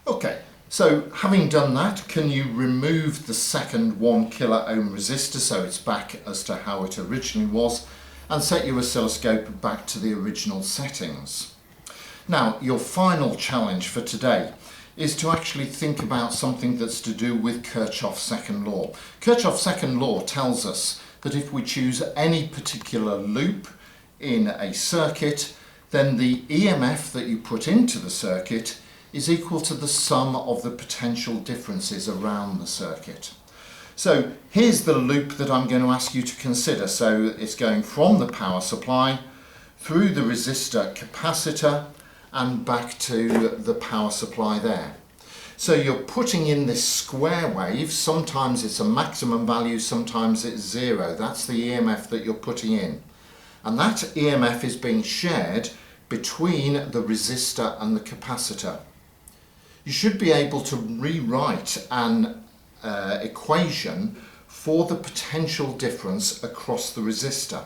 Okay, so having done that, can you remove the second 1 kilo ohm resistor so it's back as to how it originally was, and set your oscilloscope back to the original settings? Now, your final challenge for today is to actually think about something that's to do with Kirchhoff's second law. Kirchhoff's second law tells us that if we choose any particular loop in a circuit, then the EMF that you put into the circuit is equal to the sum of the potential differences around the circuit. So here's the loop that I'm going to ask you to consider. So it's going from the power supply through the resistor capacitor and back to the power supply there. So you're putting in this square wave. Sometimes it's a maximum value, sometimes it's 0. That's the EMF that you're putting in. And that EMF is being shared between the resistor and the capacitor. You should be able to rewrite an equation for the potential difference across the resistor.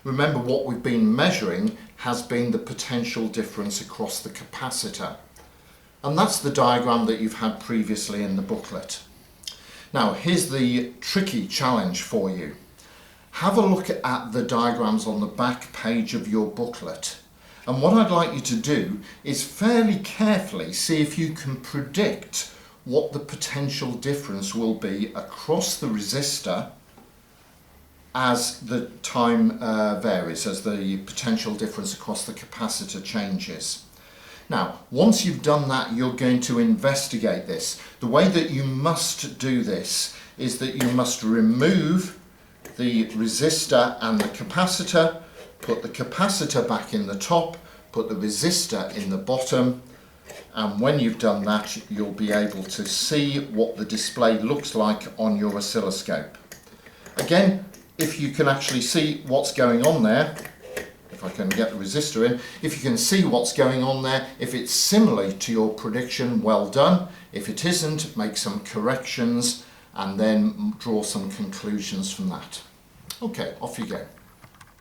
Remember, what we've been measuring has been the potential difference across the capacitor. And that's the diagram that you've had previously in the booklet. Now, here's the tricky challenge for you. Have a look at the diagrams on the back page of your booklet. And what I'd like you to do is fairly carefully see if you can predict what the potential difference will be across the resistor as the time varies, as the potential difference across the capacitor changes. Now, once you've done that, you're going to investigate this. The way that you must do this is that you must remove the resistor and the capacitor, put the capacitor back in the top, put the resistor in the bottom, and when you've done that, you'll be able to see what the display looks like on your oscilloscope. Again, if you can actually see what's going on there, if I can get the resistor in, if you can see what's going on there, if it's similar to your prediction, well done. If it isn't, make some corrections and then draw some conclusions from that. Okay, off you go.